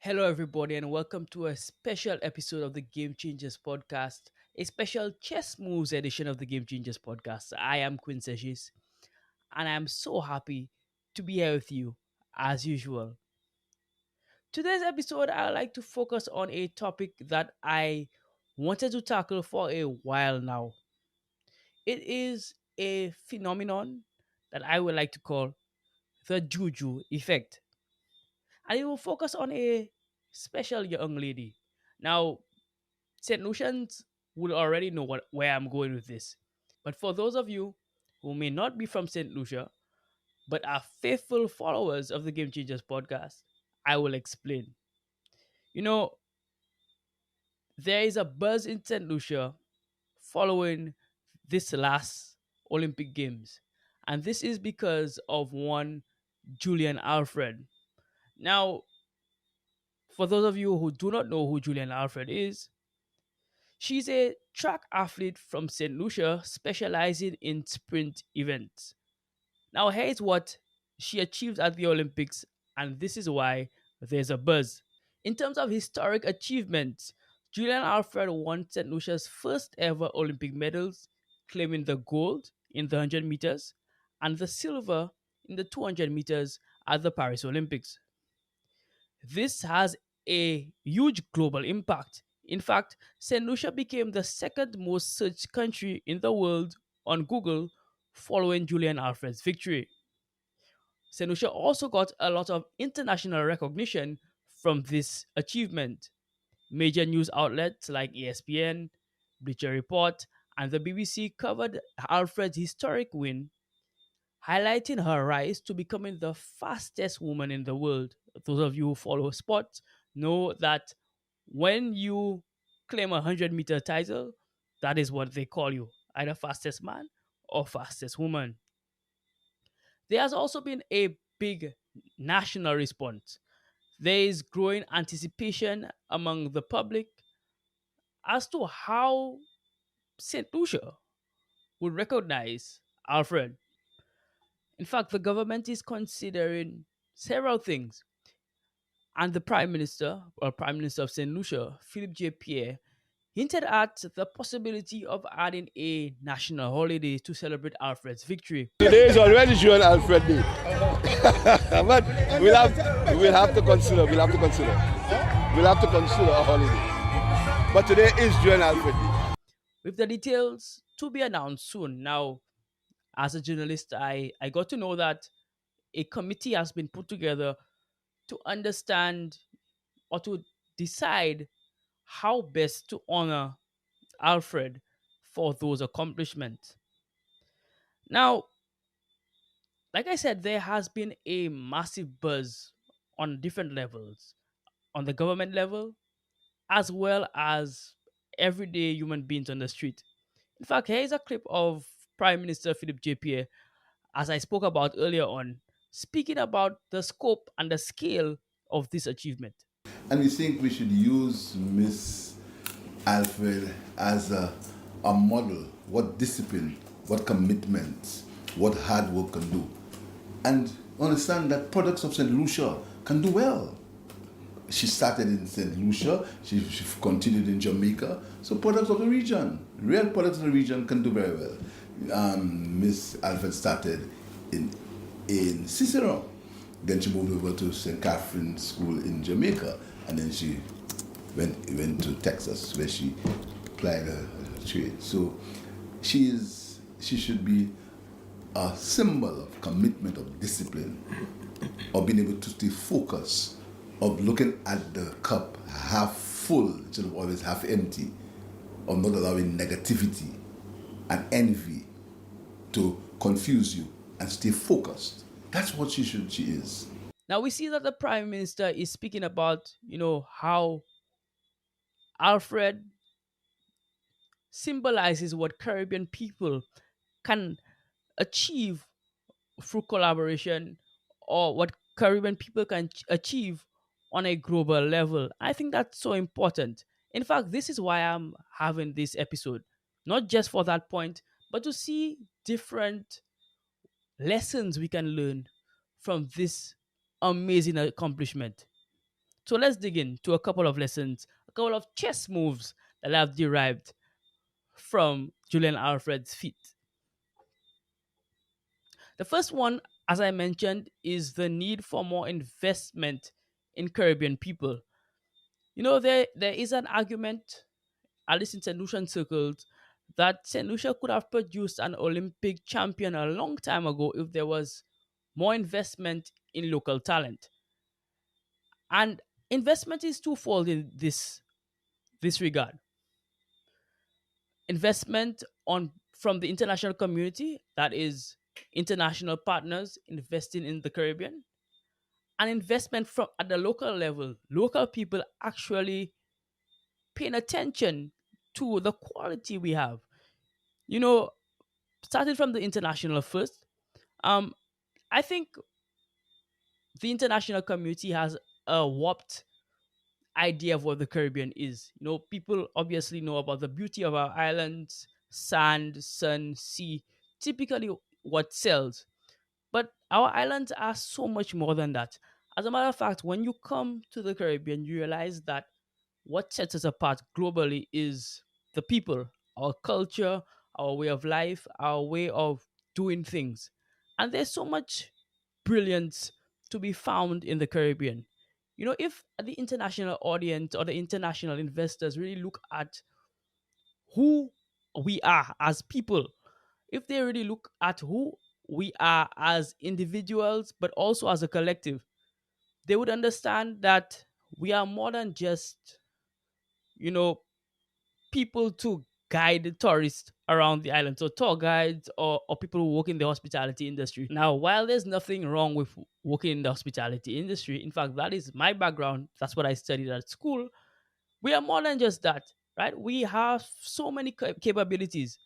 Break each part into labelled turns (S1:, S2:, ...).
S1: Hello, everybody, and welcome to a special episode of the Game Changers podcast, a special chess moves edition of the Game Changers podcast. I am Quinn Seshis, and I'm so happy to be here with you as usual. Today's episode, I like to focus on a topic that I wanted to tackle for a while now. It is a phenomenon that I would like to call the juju effect, and it will focus on a special young lady. Now, St. Lucians will already know where I'm going with this. But for those of you who may not be from St. Lucia, but are faithful followers of the Game Changers podcast, I will explain. You know, there is a buzz in St. Lucia following this last Olympic Games. And this is because of one Julien Alfred. Now, for those of you who do not know who Julien Alfred is, she's a track athlete from St. Lucia specializing in sprint events. Now, here's what she achieved at the Olympics, and this is why there's a buzz. In terms of historic achievements, Julian Alfred won St. Lucia's first ever Olympic medals, claiming the gold in the 100 meters and the silver in the 200 meters at the Paris Olympics. This has a huge global impact. In fact, St. Lucia became the second most searched country in the world on Google following Julian Alfred's victory. St. Lucia also got a lot of international recognition from this achievement. Major news outlets like ESPN, Bleacher Report, and the BBC covered Alfred's historic win, highlighting her rise to becoming the fastest woman in the world. Those of you who follow sports know that when you claim a 100-meter title, that is what they call you, either fastest man or fastest woman. There has also been a big national response. There is growing anticipation among the public as to how St. Lucia would recognize Alfred. In fact, the government is considering several things, and the Prime Minister, or Prime Minister of St. Lucia, Philip J. Pierre, hinted at the possibility of adding a national holiday to celebrate Alfred's victory.
S2: Today is already Julien Alfred Day. But we'll have to consider. We'll have to consider a holiday. But today is Julien Alfred Day.
S1: With the details to be announced soon. Now, as a journalist, I got to know that a committee has been put together to understand or to decide how best to honor Alfred for those accomplishments. Now, like I said, there has been a massive buzz on different levels, on the government level, as well as everyday human beings on the street. In fact, here is a clip of Prime Minister Philip J. Pierre, as I spoke about earlier on, speaking about the scope and the scale of this achievement.
S3: And we think we should use Miss Alfred as a model, what discipline, what commitment, what hard work can do. And understand that products of St. Lucia can do well. She started in St. Lucia, she continued in Jamaica. So products of the region, real products of the region can do very well. Miss Alfred started in Cicero. Then she moved over to St. Catherine's School in Jamaica. And then she went to Texas where she applied her trade. So she should be a symbol of commitment, of discipline, of being able to stay focused, of looking at the cup half full instead of always half empty, of not allowing negativity and envy to confuse you and stay focused. That's what she is.
S1: Now we see that the Prime Minister is speaking about, how Alfred symbolizes what Caribbean people can achieve through collaboration, or what Caribbean people can achieve on a global level. I think that's so important. In fact, this is why I'm having this episode, not just for that point, but to see different lessons we can learn from this amazing accomplishment. So let's dig into a couple of lessons, a couple of chess moves that I've derived from Julian Alfred's feat. The first one, as I mentioned, is the need for more investment in Caribbean people. There is an argument, at least in St. Lucian circles, that St. Lucia could have produced an Olympic champion a long time ago if there was more investment in local talent. And investment is twofold in this regard. Investment on from the international community, that is international partners investing in the Caribbean, and investment from at the local level, local people actually paying attention to the quality we have. You know, starting from the international first, um, I think the international community has a warped idea of what the Caribbean is. People obviously know about the beauty of our islands, sand, sun, sea, typically what sells. But our islands are so much more than that. As a matter of fact, when you come to the Caribbean, you realize that what sets us apart globally is the people, our culture, our way of life, our way of doing things. And there's so much brilliance to be found in the Caribbean. If the international audience or the international investors really look at who we are as people, if they really look at who we are as individuals, but also as a collective, they would understand that we are more than just, you know, people to guide tourists around the island. So tour guides or people who work in the hospitality industry. Now, while there's nothing wrong with working in the hospitality industry, in fact, that is my background. That's what I studied at school. We are more than just that, right? We have so many capabilities,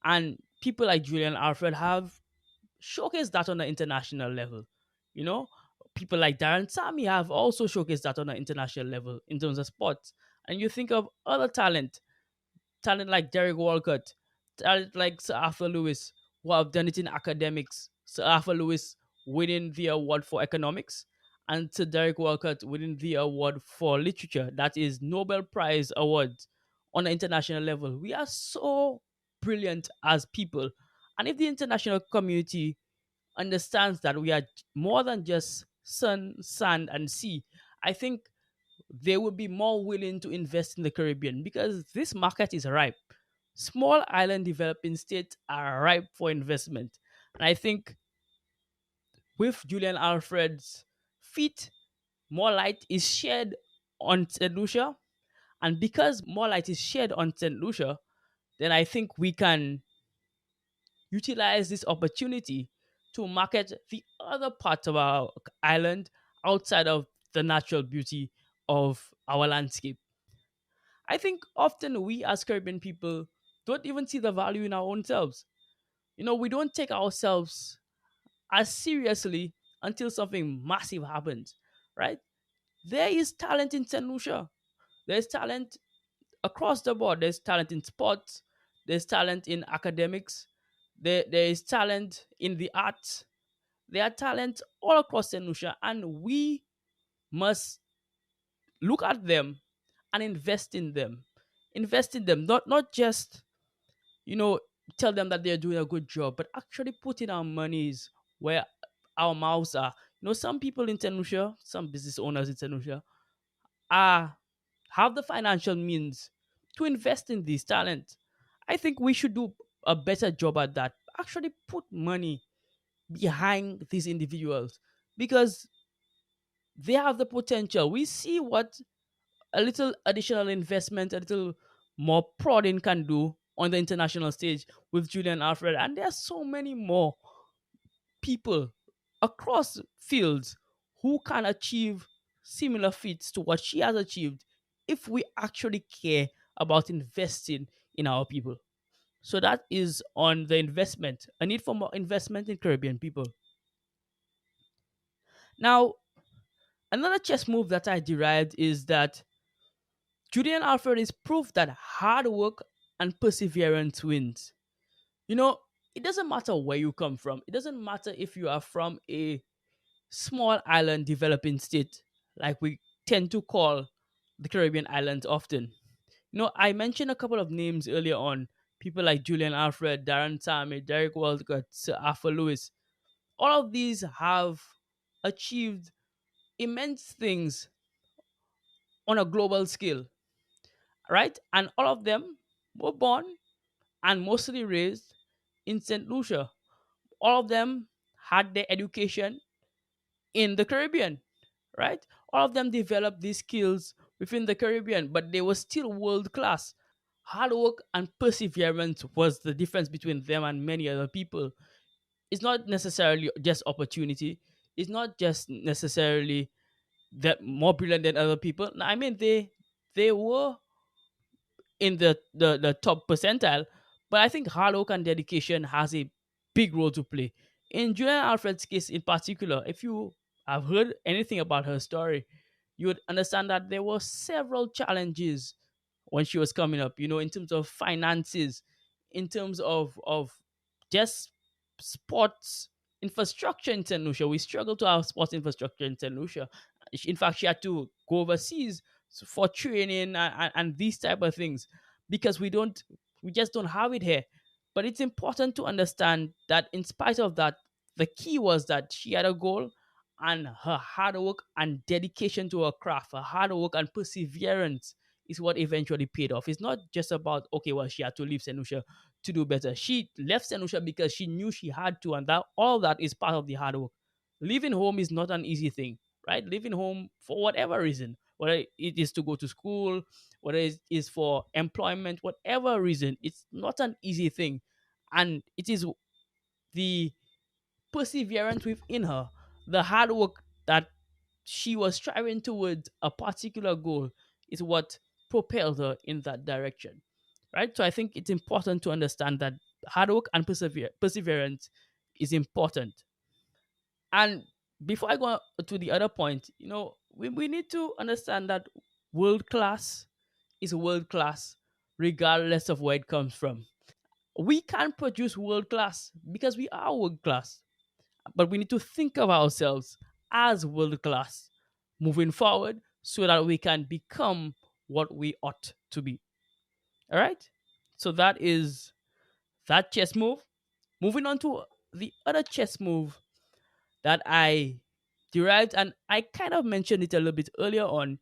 S1: and people like Julian Alfred have showcased that on an international level. You know, people like Darren Sammy have also showcased that on an international level in terms of sports. And you think of other talent like Derek Walcott, talent like Sir Arthur Lewis, who have done it in academics. Sir Arthur Lewis winning the award for economics, and Sir Derek Walcott winning the award for literature. That is Nobel Prize awards on an international level. We are so brilliant as people. And if the international community understands that we are more than just sun, sand, and sea, I think they would be more willing to invest in the Caribbean because this market is ripe. Small island developing states are ripe for investment. And I think with Julian Alfred's feat, more light is shed on St. Lucia. And because more light is shed on St. Lucia, then I think we can utilize this opportunity to market the other parts of our island outside of the natural beauty of our landscape. I think often we as Caribbean people don't even see the value in our own selves. We don't take ourselves as seriously until something massive happens, right? There is talent in St. Lucia. There's talent across the board. There's talent in sports. There's talent in academics. There is talent in the arts. There are talent all across St. Lucia, and we must look at them and invest in them. Invest in them, not just you know tell them that they're doing a good job, but actually putting our monies where our mouths are. Some people in Tenusha, some business owners in Tenusha, are have the financial means to invest in these talent. I think we should do a better job at that. Actually, put money behind these individuals because they have the potential. We see what a little additional investment, a little more prodding can do on the international stage with Julian Alfred. And there are so many more people across fields who can achieve similar feats to what she has achieved if we actually care about investing in our people. So that is on the investment, a need for more investment in Caribbean people. Now, another chess move that I derived is that Julian Alfred is proof that hard work and perseverance wins. You know, it doesn't matter where you come from. It doesn't matter if you are from a small island developing state like we tend to call the Caribbean islands often. I mentioned a couple of names earlier on. People like Julian Alfred, Darren Sammy, Derek Walcott, Sir Arthur Lewis. All of these have achieved immense things on a global scale, right? And all of them were born and mostly raised in St. Lucia. All of them had their education in the Caribbean, right? All of them developed these skills within the Caribbean, but they were still world class. Hard work and perseverance was the difference between them and many other people. It's not necessarily just opportunity. It's not just necessarily that more brilliant than other people. No, I mean they were in the top percentile, but I think hard work and dedication has a big role to play. In Julian Alfred's case in particular, if you have heard anything about her story, you would understand that there were several challenges when she was coming up, in terms of finances, in terms of just sports infrastructure in St. Lucia. We struggle to have sports infrastructure in St. Lucia. In fact, she had to go overseas for training and these type of things because we just don't have it here. But it's important to understand that in spite of that, the key was that she had a goal, and her hard work and dedication to her craft, her hard work and perseverance is what eventually paid off. It's not just about, okay, well, she had to leave St. Lucia to do better. She left St. Lucia because she knew she had to, and that all that is part of the hard work. Leaving home is not an easy thing, right? Leaving home for whatever reason, whether it is to go to school, whether it is for employment, whatever reason, it's not an easy thing. And it is the perseverance within her, the hard work that she was striving towards a particular goal is what propelled her in that direction. Right? So I think it's important to understand that hard work and perseverance is important. And before I go to the other point, we need to understand that world class is world class regardless of where it comes from. We can't produce world class because we are world class, but we need to think of ourselves as world class moving forward so that we can become what we ought to be. All right? So that is that chess move. Moving on to the other chess move that I derived, and I kind of mentioned it a little bit earlier on,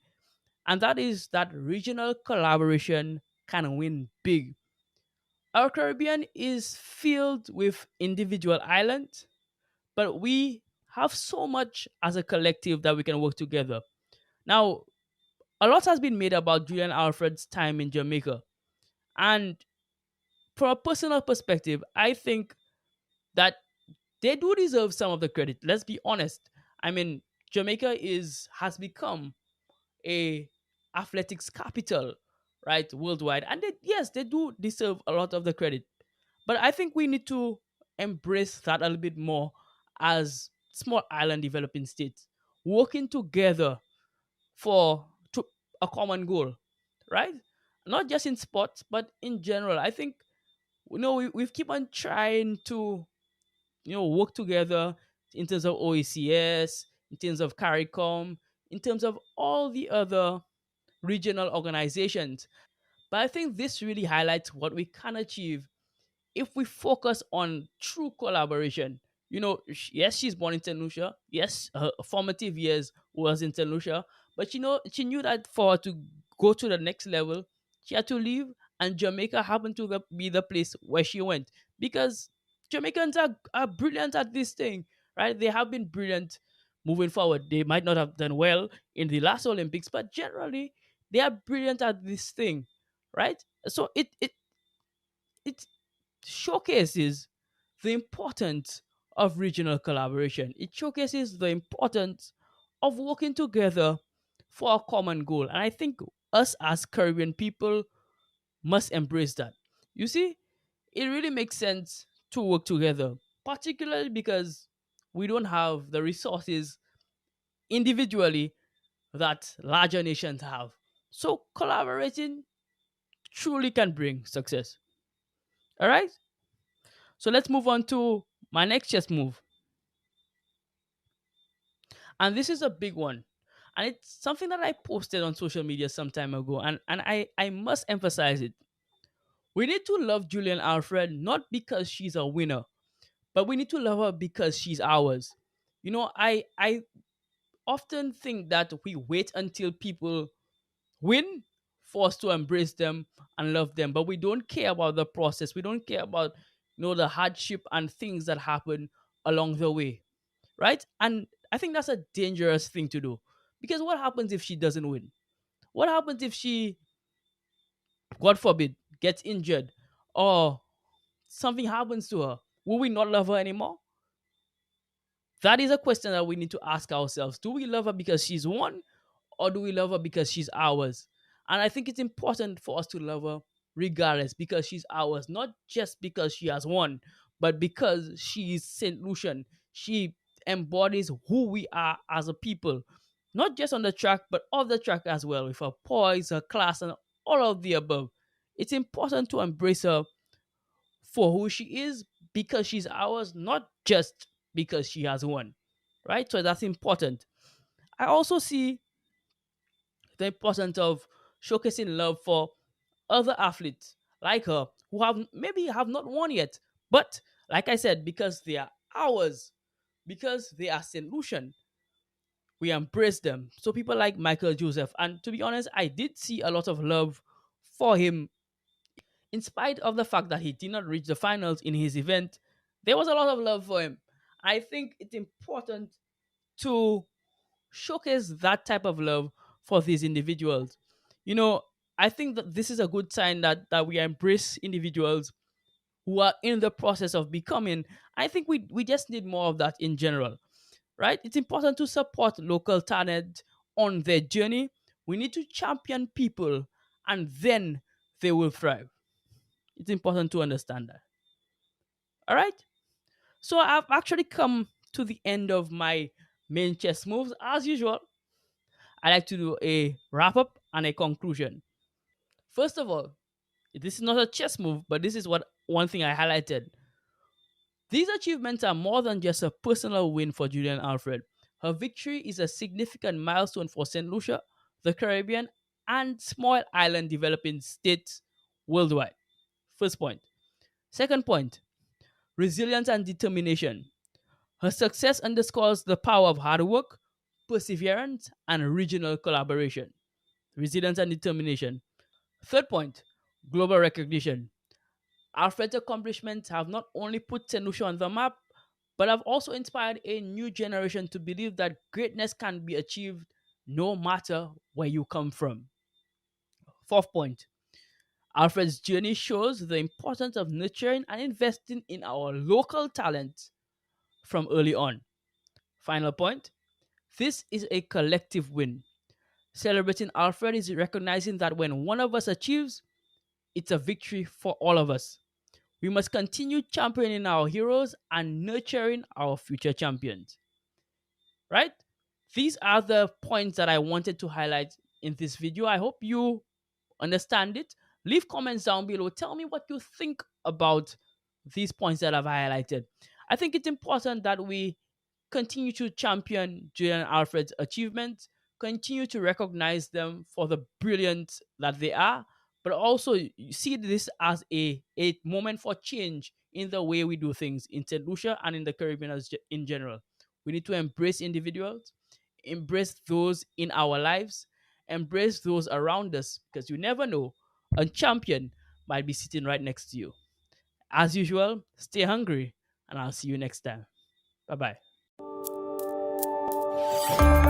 S1: and that is that regional collaboration can win big. Our Caribbean is filled with individual islands, but we have so much as a collective that we can work together. Now, a lot has been made about Julian Alfred's time in Jamaica, and from a personal perspective, I think that they do deserve some of the credit. Let's be honest. I mean, Jamaica is has become a athletics capital, right, worldwide, and yes, they do deserve a lot of the credit. But I think we need to embrace that a little bit more as small island developing states working together for a common goal, right? Not just in sports, but in general. I think we've keep on trying to work together in terms of OECS, in terms of CARICOM, in terms of all the other regional organizations. But I think this really highlights what we can achieve if we focus on true collaboration. Yes, she's born in St. Lucia. Yes, her formative years was in St. Lucia. But she knew that for her to go to the next level, she had to leave, and Jamaica happened to be the place where she went because Jamaicans are brilliant at this thing, right? They have been brilliant moving forward. They might not have done well in the last Olympics, but generally they are brilliant at this thing, right? So it showcases the importance of regional collaboration. It showcases the importance of working together for a common goal. And I think us as Caribbean people must embrace that. You see, it really makes sense to work together, particularly because we don't have the resources individually that larger nations have. So collaborating truly can bring success. All right? So let's move on to my next chess move. And this is a big one. And it's something that I posted on social media some time ago, and I must emphasize it. We need to love Julian Alfred not because she's a winner, but we need to love her because she's ours. I often think that we wait until people win for us to embrace them and love them, but we don't care about the process. We don't care about the hardship and things that happen along the way, right? And I think that's a dangerous thing to do, because what happens if she doesn't win? What happens if she, God forbid, gets injured or something happens to her? Will we not love her anymore? That is a question that we need to ask ourselves. Do we love her because she's won, or do we love her because she's ours? And I think it's important for us to love her regardless, because she's ours, not just because she has won, but because she is St. Lucian. She embodies who we are as a people, not just on the track, but off the track as well, with her poise, her class, and all of the above. It's important to embrace her for who she is, because she's ours, not just because she has won. Right? So that's important. I also see the importance of showcasing love for other athletes like her who have not won yet. But like I said, because they are ours, because they are St. Lucian, we embrace them. So people like Michael Joseph. And to be honest, I did see a lot of love for him. In spite of the fact that he did not reach the finals in his event, there was a lot of love for him. I think it's important to showcase that type of love for these individuals. You know, I think that this is a good sign that we embrace individuals who are in the process of becoming. I think we just need more of that in general, right? It's important to support local talent on their journey. We need to champion people, and then they will thrive. It's important to understand that. All right. So I've actually come to the end of my main chess moves. As usual, I like to do a wrap up and a conclusion. First of all, this is not a chess move, but this is what one thing I highlighted. These achievements are more than just a personal win for Julian Alfred. Her victory is a significant milestone for St. Lucia, the Caribbean, and small island developing states worldwide. First point. Second point, resilience and determination. Her success underscores the power of hard work, perseverance, and regional collaboration. Resilience and determination. Third point, global recognition. Alfred's accomplishments have not only put St. Lucia on the map, but have also inspired a new generation to believe that greatness can be achieved no matter where you come from. Fourth point, Alfred's journey shows the importance of nurturing and investing in our local talent from early on. Final point, this is a collective win. Celebrating Alfred is recognizing that when one of us achieves, it's a victory for all of us. We must continue championing our heroes and nurturing our future champions. Right? These are the points that I wanted to highlight in this video. I hope you understand it. Leave comments down below. Tell me what you think about these points that I've highlighted. I think it's important that we continue to champion Julian Alfred's achievements, continue to recognize them for the brilliance that they are, but also see this as a moment for change in the way we do things in St. Lucia and in the Caribbean in general. We need to embrace individuals, embrace those in our lives, embrace those around us, because you never know, a champion might be sitting right next to you. As usual, stay hungry, and I'll see you next time. Bye bye.